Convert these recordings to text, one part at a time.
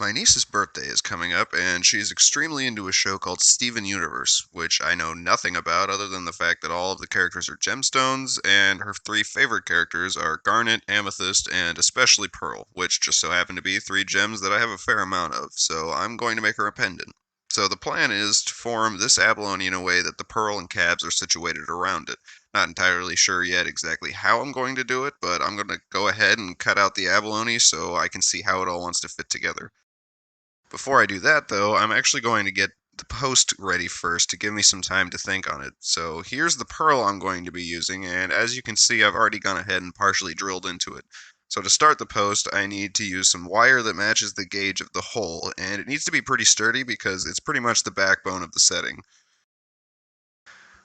My niece's birthday is coming up, and she's extremely into a show called Steven Universe, which I know nothing about other than the fact that all of the characters are gemstones, and her three favorite characters are Garnet, Amethyst, and especially Pearl, which just so happen to be three gems that I have a fair amount of, so I'm going to make her a pendant. So the plan is to form this abalone in a way that the pearl and cabs are situated around it. Not entirely sure yet exactly how I'm going to do it, but I'm going to go ahead and cut out the abalone so I can see how it all wants to fit together. Before I do that, though, I'm actually going to get the post ready first to give me some time to think on it. So here's the pearl I'm going to be using, and as you can see, I've already gone ahead and partially drilled into it. So to start the post, I need to use some wire that matches the gauge of the hole, and it needs to be pretty sturdy because it's pretty much the backbone of the setting.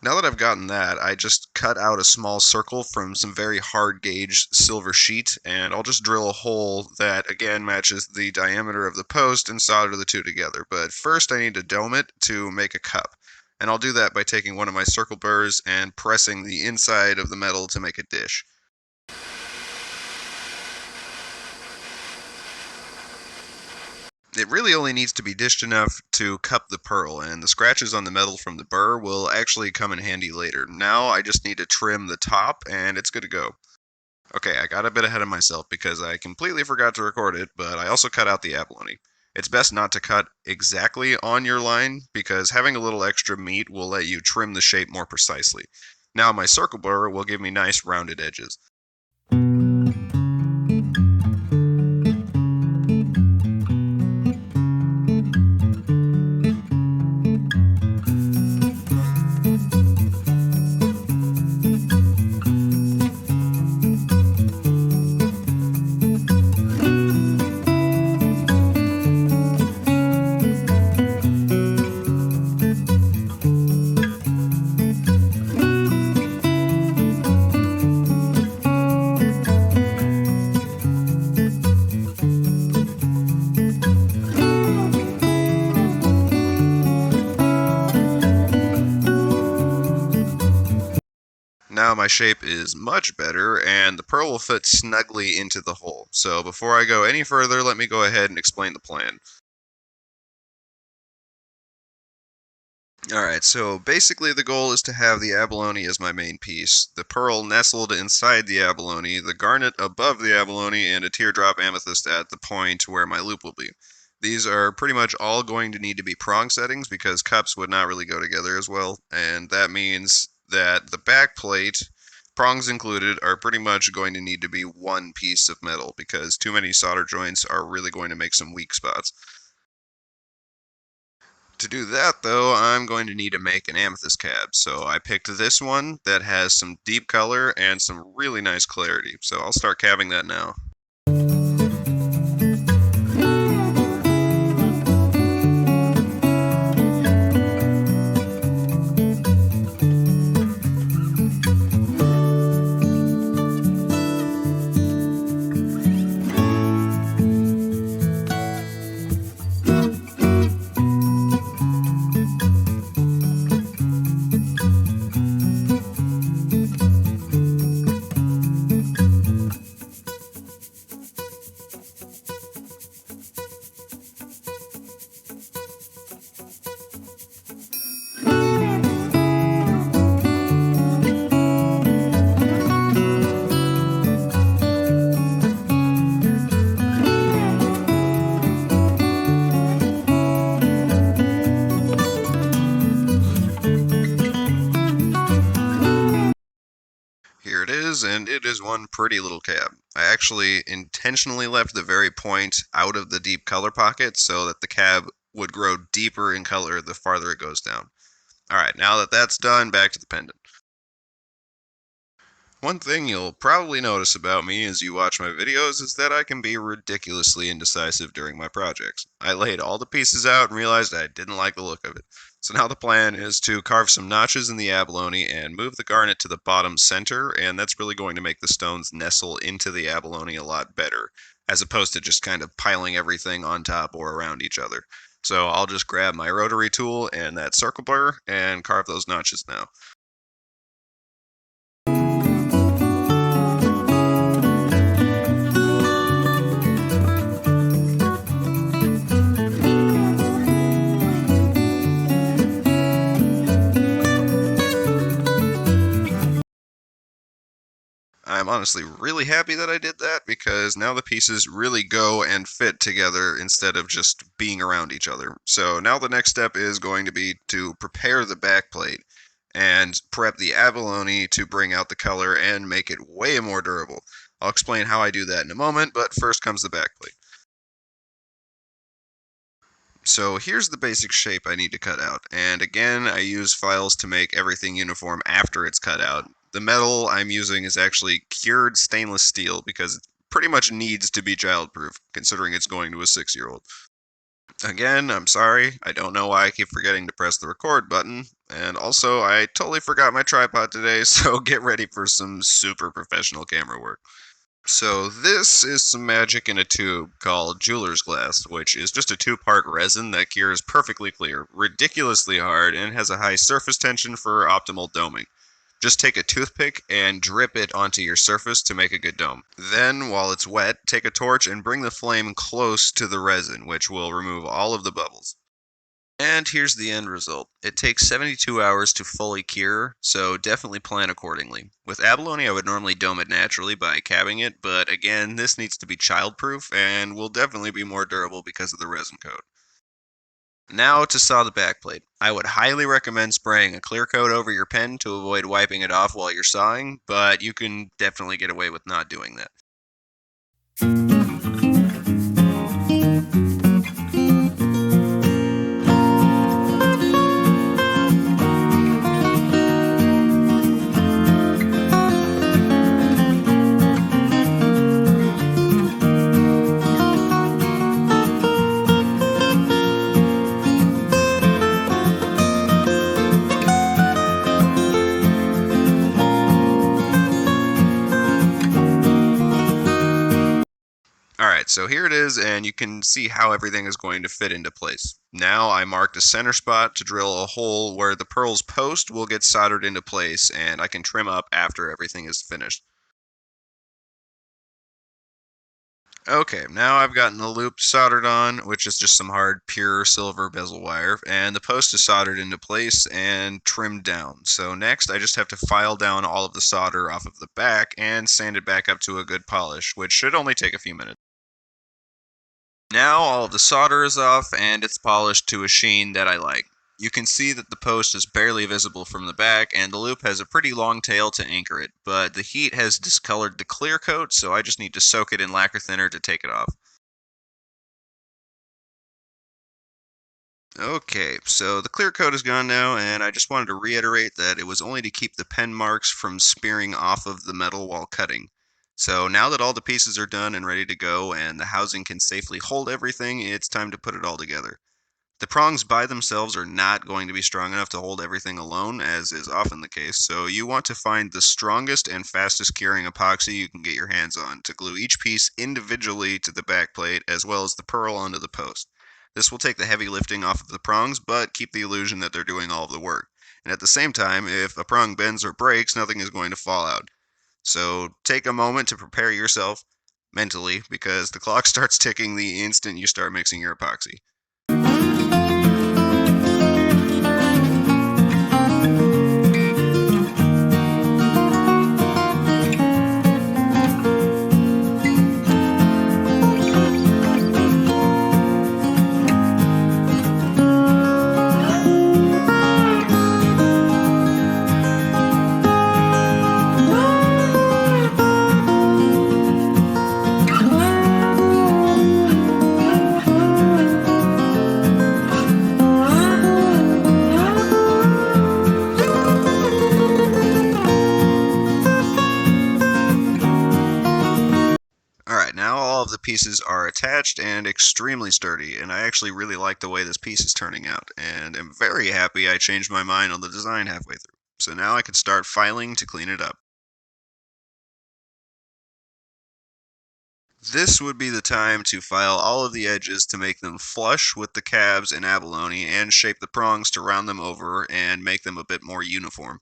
Now that I've gotten that, I just cut out a small circle from some very hard gauge silver sheet, and I'll just drill a hole that again matches the diameter of the post and solder the two together. But first I need to dome it to make a cup. And I'll do that by taking one of my circle burrs and pressing the inside of the metal to make a dish. It really only needs to be dished enough to cup the pearl, and the scratches on the metal from the burr will actually come in handy later. Now I just need to trim the top, and it's good to go. Okay, I got a bit ahead of myself because I completely forgot to record it, but I also cut out the abalone. It's best not to cut exactly on your line, because having a little extra meat will let you trim the shape more precisely. Now my circle burr will give me nice rounded edges. Now my shape is much better, and the pearl will fit snugly into the hole. So before I go any further, let me go ahead and explain the plan. Alright, so basically the goal is to have the abalone as my main piece, the pearl nestled inside the abalone, the garnet above the abalone, and a teardrop amethyst at the point where my loop will be. These are pretty much all going to need to be prong settings because cups would not really go together as well, and that means that the back plate, prongs included, are pretty much going to need to be one piece of metal because too many solder joints are really going to make some weak spots. To do that, though, I'm going to need to make an Amethyst Cab, so I picked this one that has some deep color and some really nice clarity, so I'll start cabbing that now. Here it is, and it is one pretty little cab. I actually intentionally left the very point out of the deep color pocket so that the cab would grow deeper in color the farther it goes down. Alright, now that that's done, back to the pendant. One thing you'll probably notice about me as you watch my videos is that I can be ridiculously indecisive during my projects. I laid all the pieces out and realized I didn't like the look of it. So now the plan is to carve some notches in the abalone and move the garnet to the bottom center, and that's really going to make the stones nestle into the abalone a lot better, as opposed to just kind of piling everything on top or around each other. So I'll just grab my rotary tool and that circle burr and carve those notches now. I'm honestly really happy that I did that because now the pieces really go and fit together instead of just being around each other. So now the next step is going to be to prepare the backplate and prep the abalone to bring out the color and make it way more durable. I'll explain how I do that in a moment, but first comes the backplate. So here's the basic shape I need to cut out, and again I use files to make everything uniform after it's cut out. The metal I'm using is actually cured stainless steel because it pretty much needs to be childproof, considering it's going to a 6-year-old. Again, I'm sorry, I don't know why I keep forgetting to press the record button, and also I totally forgot my tripod today, so get ready for some super professional camera work. So this is some magic in a tube called jeweler's glass, which is just a 2-part resin that cures perfectly clear, ridiculously hard, and has a high surface tension for optimal doming. Just take a toothpick and drip it onto your surface to make a good dome. Then, while it's wet, take a torch and bring the flame close to the resin, which will remove all of the bubbles. And here's the end result. It takes 72 hours to fully cure, so definitely plan accordingly. With abalone, I would normally dome it naturally by cabbing it, but again, this needs to be childproof and will definitely be more durable because of the resin coat. Now to saw the backplate. I would highly recommend spraying a clear coat over your pen to avoid wiping it off while you're sawing, but you can definitely get away with not doing that. Alright, so here it is, and you can see how everything is going to fit into place. Now I marked a center spot to drill a hole where the pearl's post will get soldered into place, and I can trim up after everything is finished. Okay, now I've gotten the loop soldered on, which is just some hard, pure silver bezel wire, and the post is soldered into place and trimmed down. So next, I just have to file down all of the solder off of the back and sand it back up to a good polish, which should only take a few minutes. Now all of the solder is off and it's polished to a sheen that I like. You can see that the post is barely visible from the back and the loop has a pretty long tail to anchor it, but the heat has discolored the clear coat, so I just need to soak it in lacquer thinner to take it off. Okay, so the clear coat is gone now, and I just wanted to reiterate that it was only to keep the pen marks from spearing off of the metal while cutting. So now that all the pieces are done and ready to go, and the housing can safely hold everything, it's time to put it all together. The prongs by themselves are not going to be strong enough to hold everything alone, as is often the case, so you want to find the strongest and fastest curing epoxy you can get your hands on to glue each piece individually to the back plate as well as the pearl onto the post. This will take the heavy lifting off of the prongs, but keep the illusion that they're doing all of the work. And at the same time, if a prong bends or breaks, nothing is going to fall out. So take a moment to prepare yourself mentally, because the clock starts ticking the instant you start mixing your epoxy. Alright, now all of the pieces are attached and extremely sturdy, and I actually really like the way this piece is turning out, and am very happy I changed my mind on the design halfway through. So now I can start filing to clean it up. This would be the time to file all of the edges to make them flush with the cabs and abalone, and shape the prongs to round them over and make them a bit more uniform.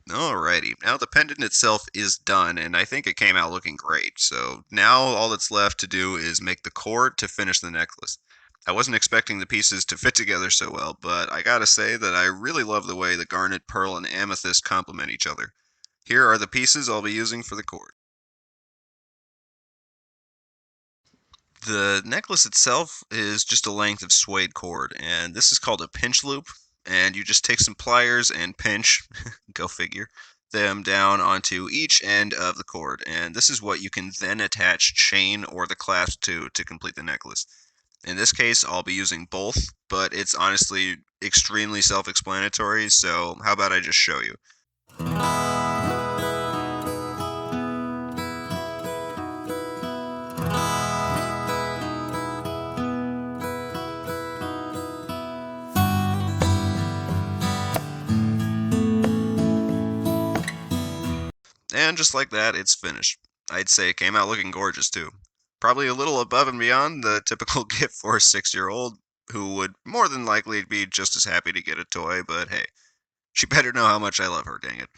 Alrighty, now the pendant itself is done, and I think it came out looking great. So now all that's left to do is make the cord to finish the necklace. I wasn't expecting the pieces to fit together so well, but I gotta say that I really love the way the garnet, pearl, and amethyst complement each other. Here are the pieces I'll be using for the cord. The necklace itself is just a length of suede cord, and this is called a pinch loop. And you just take some pliers and pinch, go figure, them down onto each end of the cord. And this is what you can then attach chain or the clasp to complete the necklace. In this case, I'll be using both, but it's honestly extremely self-explanatory, so how about I just show you? And just like that, it's finished. I'd say it came out looking gorgeous too. Probably a little above and beyond the typical gift for a 6-year-old who would more than likely be just as happy to get a toy, but hey, she better know how much I love her, dang it.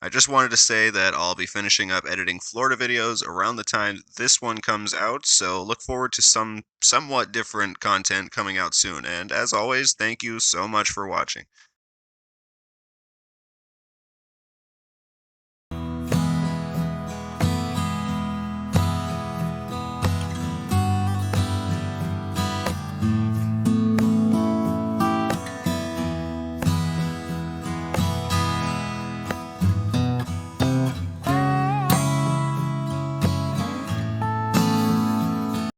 I just wanted to say that I'll be finishing up editing Florida videos around the time this one comes out, so look forward to some somewhat different content coming out soon. And as always, thank you so much for watching.